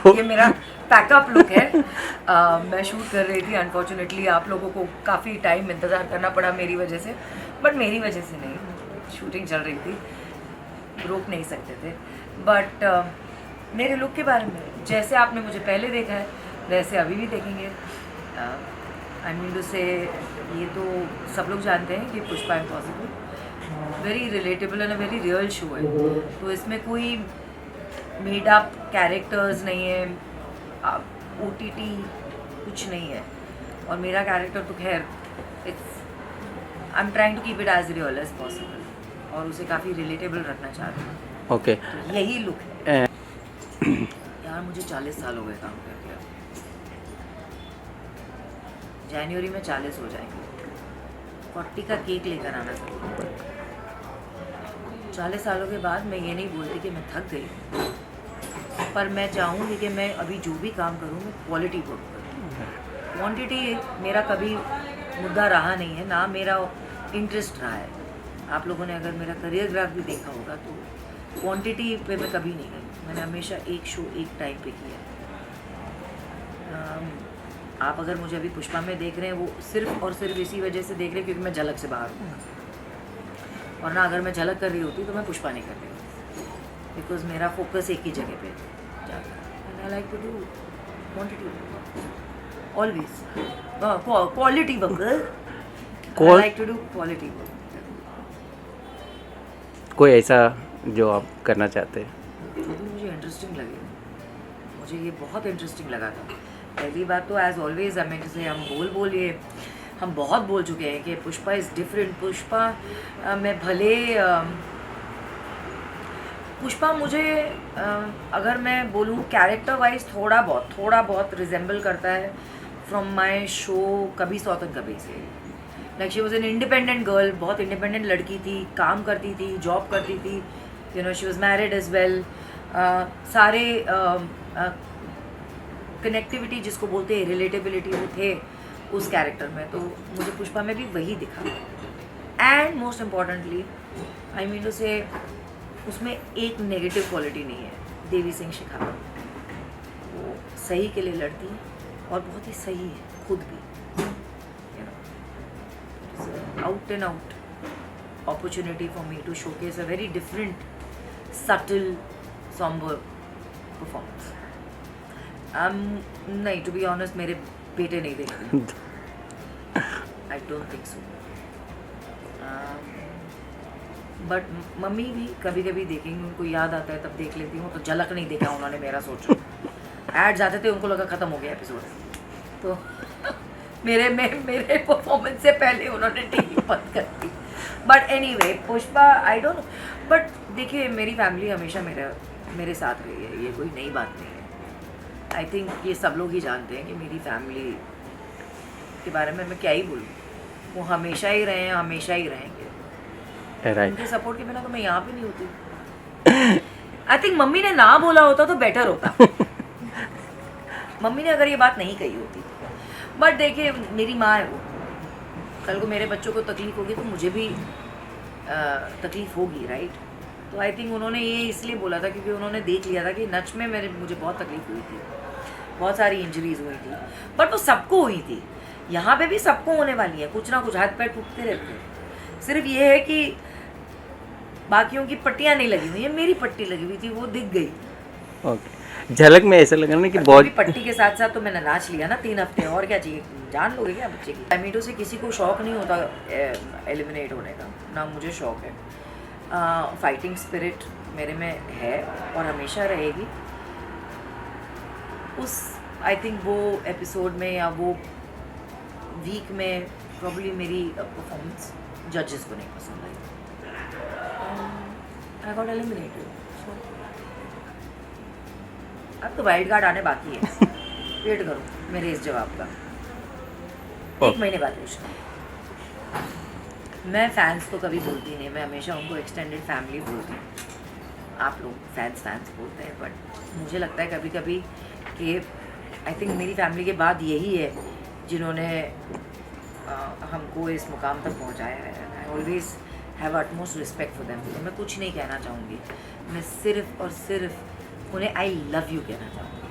ये मेरा pack up look है। मैं शूट कर रही थी, अनफॉर्चुनेटली आप लोगों को काफ़ी टाइम इंतज़ार करना पड़ा मेरी वजह से, बट मेरी वजह से नहीं, शूटिंग चल रही थी, रोक नहीं सकते थे। बट मेरे लुक के बारे में जैसे आपने मुझे पहले देखा है वैसे अभी भी देखेंगे। आई मीन टू से ये तो सब लोग जानते हैं कि Pushpa impossible very relatable and a very real show है, तो इसमें कोई मेड अप कैरेक्टर्स नहीं है, OTT कुछ नहीं है, और मेरा कैरेक्टर तो खैर it's I am trying to keep it as real as possible और उसे काफ़ी रिलेटेबल रखना चाहती हूँ। ओके तो यही लुक है। यार मुझे 40 साल हो गए काम करके, जनवरी में 40 हो जाएंगे, 40 का केक लेकर आना चाहिए। 40 सालों के बाद मैं ये नहीं बोलती कि मैं थक गई, पर मैं चाहूँगी कि मैं अभी जो भी काम करूँ मैं क्वालिटी वर्क करूँ। क्वांटिटी मेरा कभी मुद्दा रहा नहीं है, ना मेरा इंटरेस्ट रहा है। आप लोगों ने अगर मेरा करियर ग्राफ भी देखा होगा तो क्वांटिटी पे मैं कभी नहीं गई, मैंने हमेशा एक शो एक टाइम पे किया। आप अगर मुझे अभी पुष्पा में देख रहे हैं वो सिर्फ और सिर्फ इसी वजह से देख रहे हैं क्योंकि मैं झलक से बाहर हूँ, और ना अगर मैं झलक कर रही होती तो मैं पुष्पा नहीं कर रही होती, बिकॉज मेरा फोकस एक ही जगह पे जाता है। I like to do quantity always, quality work, I like to do quality work. कोई ऐसा जो आप करना चाहते हैं? मुझे इंटरेस्टिंग लगे, मुझे ये बहुत इंटरेस्टिंग लगा था। पहली बात तो एज ऑलवेज हमें जैसे हम बहुत बोल चुके हैं कि पुष्पा इज़ डिफरेंट। पुष्पा में भले पुष्पा मुझे अगर मैं बोलूँ कैरेक्टर वाइज थोड़ा बहुत रिजेंबल करता है फ्रॉम माई शो कभी सौतन कभी से। Like she was an independent girl, बहुत इंडिपेंडेंट लड़की थी, काम करती थी, जॉब करती थी, you know she was married as well. सारे कनेक्टिविटी जिसको बोलते हैं, रिलेटेबिलिटी, वो थे उस कैरेक्टर में, तो मुझे पुष्पा में भी वही दिखा। And most importantly I mean to say उसमें एक नेगेटिव क्वालिटी नहीं है। देवी सिंह शिखा वो सही के लिए लड़ती है और बहुत ही सही है खुद भी, out and out opportunity for me to showcase a very different, subtle, somber performance. नहीं, to be honest, मेरे बेटे नहीं देखते। I don't think so. But mummy भी कभी कभी देखेंगी, उनको याद आता है तब देख लेती हूँ। तो झलक नहीं देखा उन्होंने मेरा, सोचो ऐड जाते थे उनको लगा ख़त्म हो गया एपिसोड, तो मेरे परफॉर्मेंस से पहले उन्होंने टीवी बंद कर दी। But anyway Pushpa I don't know, but देखिए मेरी फैमिली हमेशा मेरे साथ रही है, ये कोई नई बात नहीं है। आई थिंक ये सब लोग ही जानते हैं कि मेरी फैमिली के बारे में मैं क्या ही बोलूँ, वो हमेशा ही रहे हैं, हमेशा ही रहेंगे। राइट। उनके सपोर्ट के बिना तो मैं यहाँ पे नहीं होती। आई थिंक मम्मी ने ना बोला होता तो बेटर होता। मम्मी ने अगर ये बात नहीं कही होती, बट देखिए मेरी माँ है, वो कल को मेरे बच्चों को तकलीफ होगी तो मुझे भी तकलीफ होगी, राइट। तो आई थिंक उन्होंने ये इसलिए बोला था क्योंकि उन्होंने देख लिया था कि नच में मुझे बहुत तकलीफ हुई थी, बहुत सारी इंजरीज हुई थी, बट वो सबको हुई थी, यहाँ पे भी सबको होने वाली है, कुछ ना कुछ हाथ पैर टूटते रहते हैं। सिर्फ ये है कि बाकियों की पट्टियाँ नहीं लगी हुई है, मेरी पट्टी लगी हुई थी, वो दिख गई। ओके, झलक में ऐसा लगा ना कि बहुत पट्टी के साथ साथ तो मैंने नाच लिया ना 3 हफ्ते, और क्या चाहिए, जान लोगे क्या बच्चे की। एमिटो से किसी को शौक नहीं होता एलिमिनेट होने का, ना मुझे शौक है। फाइटिंग स्पिरिट मेरे में है और हमेशा रहेगी। उस आई थिंक वो एपिसोड में या वो वीक में प्रॉब्ली मेरी परफॉर्मेंस जजेस को नहीं पसंद आई, आई गॉट एलिमिनेटेड। अब तो वाइल्ड कार्ड आने बाकी है, वेट करो मेरे इस जवाब का, 1 महीने बाद पूछना। मैं फैंस तो कभी बोलती नहीं, मैं हमेशा उनको एक्सटेंडेड फैमिली बोलती हूँ। आप लोग फैंस बोलते हैं, बट मुझे लगता है कभी कभी कि आई थिंक मेरी फैमिली के बाद यही है जिन्होंने हमको इस मुकाम तक पहुँचाया है। I always have utmost respect for them. तो मैं कुछ नहीं कहना चाहूँगी, मैं सिर्फ़ और सिर्फ उन्हें आई लव यू कहना चाहूँगी।